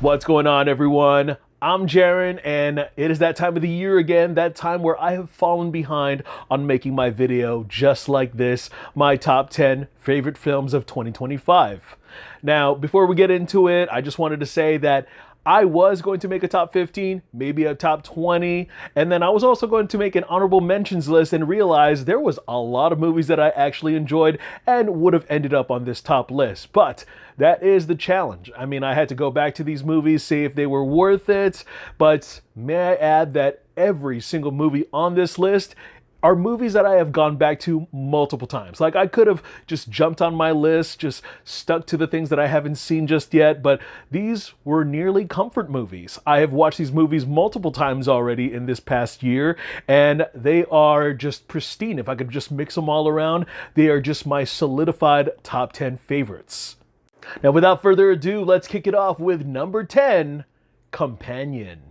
What's going on, everyone? I'm Jaren, and it is that time of the year again, that time where I have fallen behind on making my video just like this, my top 10 favorite films of 2025. Now, before we get into it, I just wanted to say that I was going to make a top 15, maybe a top 20, and then I was also going to make an honorable mentions list and realize there was a lot of movies that I actually enjoyed and would have ended up on this top list. But that is the challenge. I mean, I had to go back to these movies, see if they were worth it, but may I add that every single movie on this list are movies that I have gone back to multiple times. Like, I could have just jumped on my list, just stuck to the things that I haven't seen just yet, but these were nearly comfort movies. I have watched these movies multiple times already in this past year, and they are just pristine. If I could just mix them all around, they are just my solidified top 10 favorites. Now, without further ado, let's kick it off with number 10, Companion.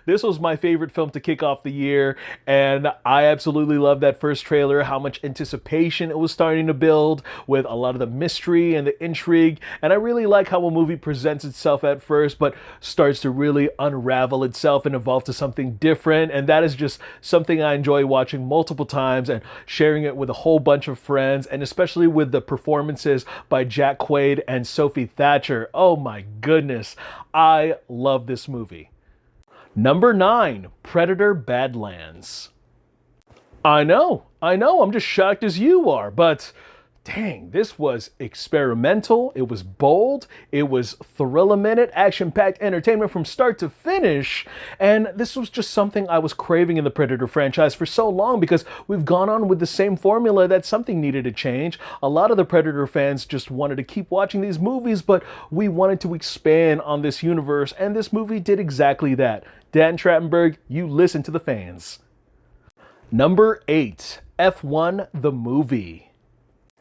This was my favorite film to kick off the year, and I absolutely loved that first trailer, how much anticipation it was starting to build with a lot of the mystery and the intrigue, and I really like how a movie presents itself at first but starts to really unravel itself and evolve to something different, and that is just something I enjoy watching multiple times and sharing it with a whole bunch of friends, and especially with the performances by Jack Quaid and Sophie Thatcher. Oh my goodness, I love this movie. Number 9, Predator: Badlands. I know, I'm just shocked as you are, but dang, this was experimental, it was bold, it was thrill-a-minute, action-packed entertainment from start to finish, and this was just something I was craving in the Predator franchise for so long because we've gone on with the same formula that something needed to change. A lot of the Predator fans just wanted to keep watching these movies, but we wanted to expand on this universe, and this movie did exactly that. Dan Trachtenberg, you listen to the fans. Number 8, F1 the Movie.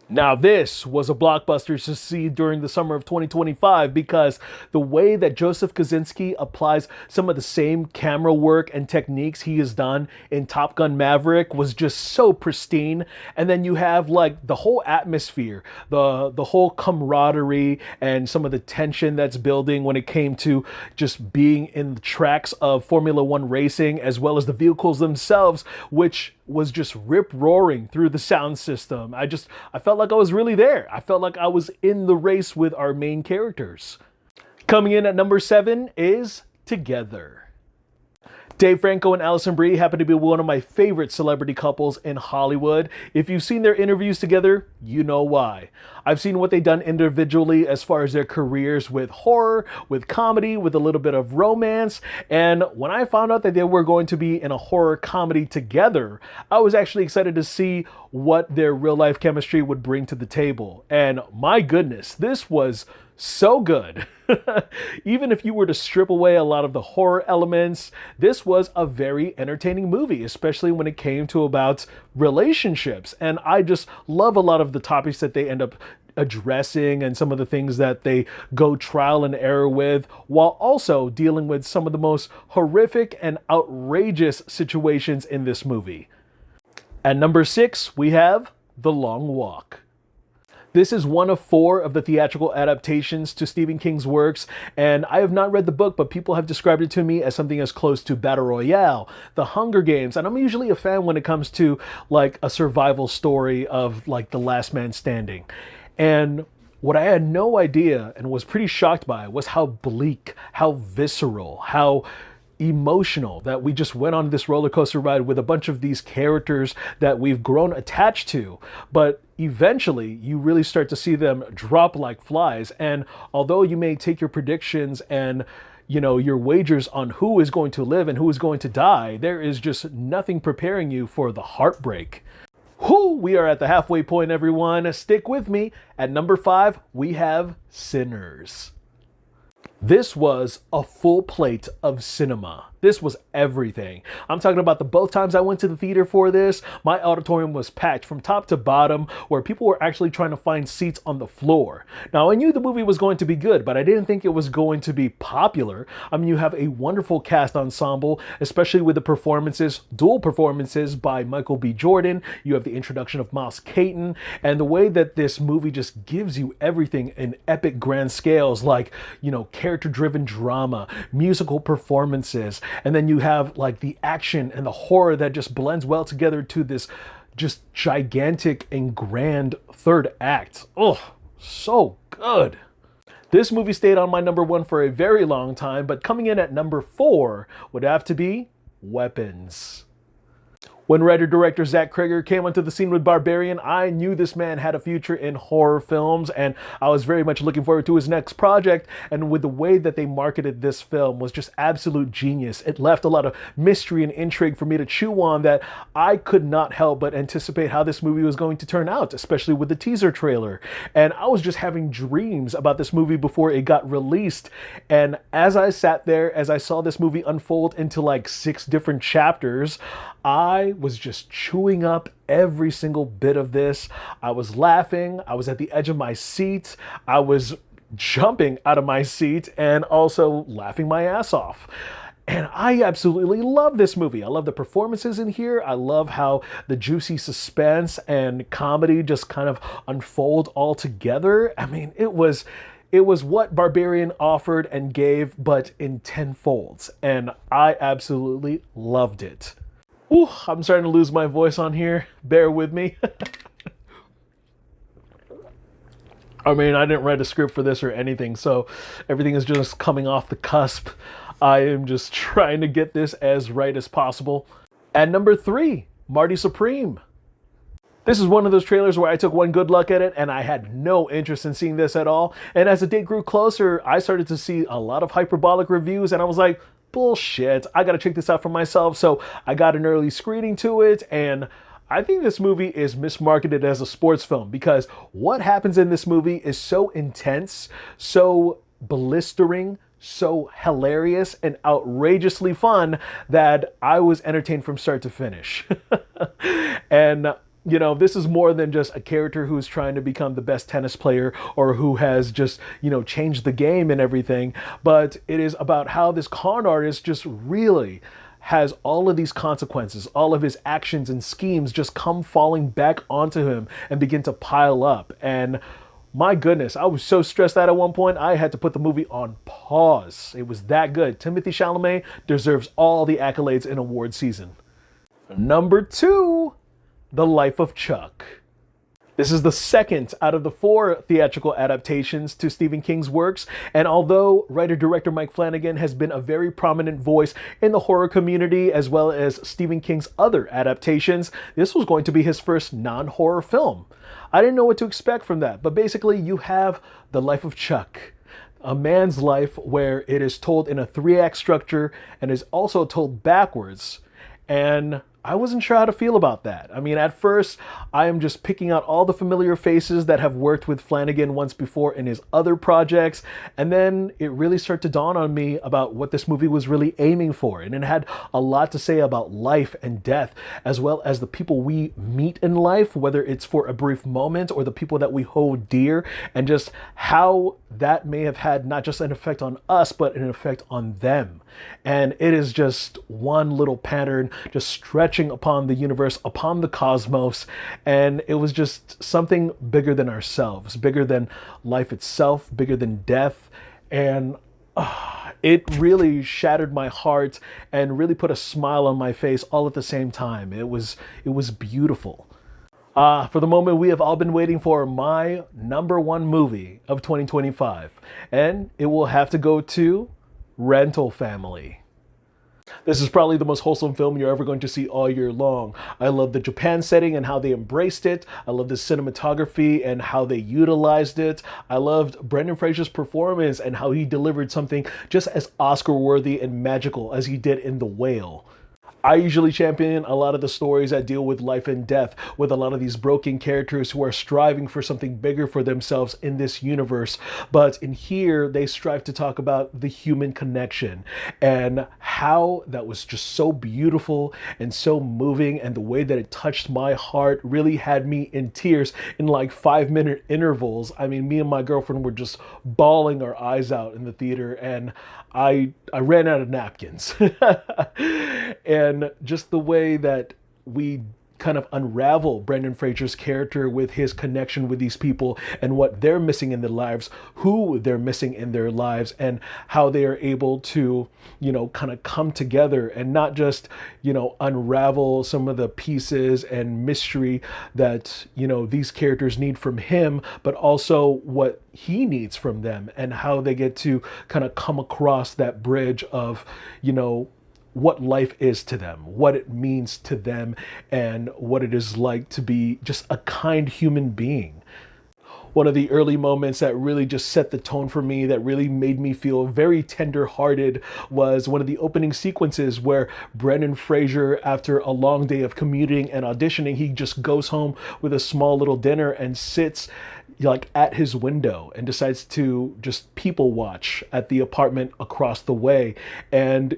Now, this was a blockbuster to see during the summer of 2025 because the way that Joseph Kosinski applies some of the same camera work and techniques he has done in Top Gun Maverick was just so pristine. And then you have like the whole atmosphere, the whole camaraderie and some of the tension that's building when it came to just being in the tracks of Formula One racing, as well as the vehicles themselves, which was just rip-roaring through the sound system. I felt like I was really there. I felt like I was in the race with our main characters. Coming in at number 7 is Together. Dave Franco and Alison Brie happen to be one of my favorite celebrity couples in Hollywood. If you've seen their interviews together, you know why. I've seen what they've done individually as far as their careers with horror, with comedy, with a little bit of romance. And when I found out that they were going to be in a horror comedy together, I was actually excited to see what their real life chemistry would bring to the table. And my goodness, this was so good. Even if you were to strip away a lot of the horror elements, this was a very entertaining movie, especially when it came to about relationships. And I just love a lot of the topics that they end up addressing and some of the things that they go trial and error with, while also dealing with some of the most horrific and outrageous situations in this movie. At number 6, we have The Long Walk. This is one of 4 of the theatrical adaptations to Stephen King's works, and I have not read the book, but people have described it to me as something as close to Battle Royale, The Hunger Games, and I'm usually a fan when it comes to like a survival story of like the last man standing. And what I had no idea and was pretty shocked by was how bleak, how visceral, how emotional that we just went on this roller coaster ride with a bunch of these characters that we've grown attached to, but eventually you really start to see them drop like flies. And although you may take your predictions and your wagers on who is going to live and who is going to die, there is just nothing preparing you for the heartbreak. We are at the halfway point, everyone. Stick with me. At number 5, we have Sinners. This was a full plate of cinema. This was everything. I'm talking about the both times I went to the theater for this, my auditorium was packed from top to bottom, where people were actually trying to find seats on the floor. Now, I knew the movie was going to be good, but I didn't think it was going to be popular. I mean, you have a wonderful cast ensemble, especially with the performances, dual performances by Michael B. Jordan. You have the introduction of Miles Caton, and the way that this movie just gives you everything in epic grand scales, like, character-driven drama, musical performances, and then you have like the action and the horror that just blends well together to this just gigantic and grand third act. Oh, so good. This movie stayed on my number one for a very long time, but coming in at number 4 would have to be Weapons. When writer-director Zach Cregger came onto the scene with Barbarian, I knew this man had a future in horror films, and I was very much looking forward to his next project. And with the way that they marketed this film was just absolute genius. It left a lot of mystery and intrigue for me to chew on that I could not help but anticipate how this movie was going to turn out, especially with the teaser trailer. And I was just having dreams about this movie before it got released. And as I sat there, as I saw this movie unfold into like 6 different chapters, I was just chewing up every single bit of this. I was laughing. I was at the edge of my seat. I was jumping out of my seat and also laughing my ass off. And I absolutely love this movie. I love the performances in here. I love how the juicy suspense and comedy just kind of unfold all together. I mean, it was what Barbarian offered and gave, but in tenfolds. And I absolutely loved it. Ooh, I'm starting to lose my voice on here. Bear with me. I mean, I didn't write a script for this or anything, so everything is just coming off the cusp. I am just trying to get this as right as possible. At number 3, Marty Supreme. This is one of those trailers where I took one good look at it and I had no interest in seeing this at all. And as the date grew closer, I started to see a lot of hyperbolic reviews and I was like, bullshit, I gotta check this out for myself. So I got an early screening to it, and I think this movie is mismarketed as a sports film because what happens in this movie is so intense, so blistering, so hilarious and outrageously fun that I was entertained from start to finish. And this is more than just a character who's trying to become the best tennis player or who has just, changed the game and everything. But it is about how this con artist just really has all of these consequences, all of his actions and schemes just come falling back onto him and begin to pile up. And my goodness, I was so stressed out at one point, I had to put the movie on pause. It was that good. Timothée Chalamet deserves all the accolades in award season. Number 2, The Life of Chuck. This is the second out of the 4 theatrical adaptations to Stephen King's works, and although writer-director Mike Flanagan has been a very prominent voice in the horror community as well as Stephen King's other adaptations, this was going to be his first non-horror film. I didn't know what to expect from that, but basically you have The Life of Chuck, a man's life where it is told in a 3-act structure and is also told backwards, and I wasn't sure how to feel about that. I mean, at first, I am just picking out all the familiar faces that have worked with Flanagan once before in his other projects, and then it really started to dawn on me about what this movie was really aiming for, and it had a lot to say about life and death, as well as the people we meet in life, whether it's for a brief moment or the people that we hold dear, and just how that may have had not just an effect on us, but an effect on them. And it is just one little pattern just stretching upon the universe, upon the cosmos. And it was just something bigger than ourselves, bigger than life itself, bigger than death. And it really shattered my heart and really put a smile on my face all at the same time. It was beautiful. For the moment we have all been waiting for, my number 1 movie of 2025. And it will have to go to Rental Family. This is probably the most wholesome film you're ever going to see all year long. I love the Japan setting and how they embraced it. I love the cinematography and how they utilized it. I loved Brendan Fraser's performance and how he delivered something just as Oscar-worthy and magical as he did in The Whale. I usually champion a lot of the stories that deal with life and death, with a lot of these broken characters who are striving for something bigger for themselves in this universe. But in here, they strive to talk about the human connection and how that was just so beautiful and so moving. And the way that it touched my heart really had me in tears in like 5-minute intervals. I mean, me and my girlfriend were just bawling our eyes out in the theater, and I ran out of napkins. And just the way that we kind of unravel Brendan Fraser's character with his connection with these people and what they're missing in their lives, who they're missing in their lives, and how they are able to, kind of come together and not just, unravel some of the pieces and mystery that, these characters need from him, but also what he needs from them and how they get to kind of come across that bridge of, what life is to them, what it means to them, and what it is like to be just a kind human being. One of the early moments that really just set the tone for me, that really made me feel very tender-hearted, was one of the opening sequences where Brendan Fraser, after a long day of commuting and auditioning, he just goes home with a small little dinner and sits like at his window and decides to just people watch at the apartment across the way. And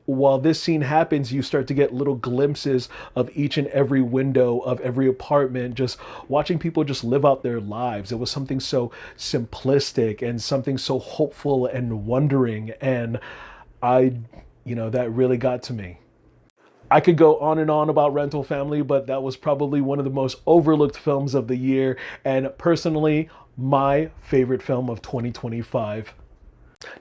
while this scene happens, you start to get little glimpses of each and every window of every apartment, just watching people just live out their lives. It was something so simplistic and something so hopeful and wondering. And that really got to me. I could go on and on about Rental Family, but that was probably one of the most overlooked films of the year, and personally, my favorite film of 2025.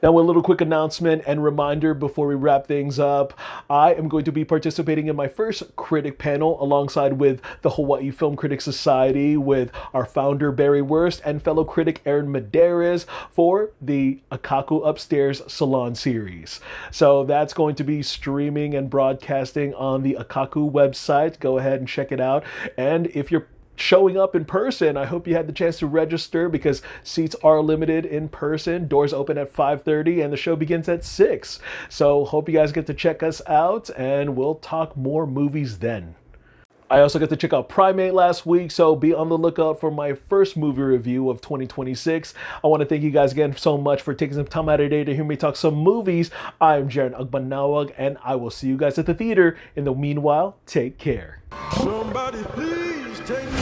Now, a little quick announcement and reminder before we wrap things up. I am going to be participating in my first critic panel alongside with the Hawaii Film Critics Society, with our founder Barry Wurst and fellow critic Aaron Medeiros, for the Akaku Upstairs Salon series. So that's going to be streaming and broadcasting on the Akaku website. Go ahead and check it out. And if you're showing up in person, I hope you had the chance to register, because seats are limited in person. Doors open at 5:30 and the show begins at 6. So hope you guys get to check us out, and we'll talk more movies then. I also got to check out Primate last week, so be on the lookout for my first movie review of 2026. I want to thank you guys again so much for taking some time out of your day to hear me talk some movies. I'm Jaren Agbanawag, and I will see you guys at the theater. In the meanwhile, take care. Somebody please take me.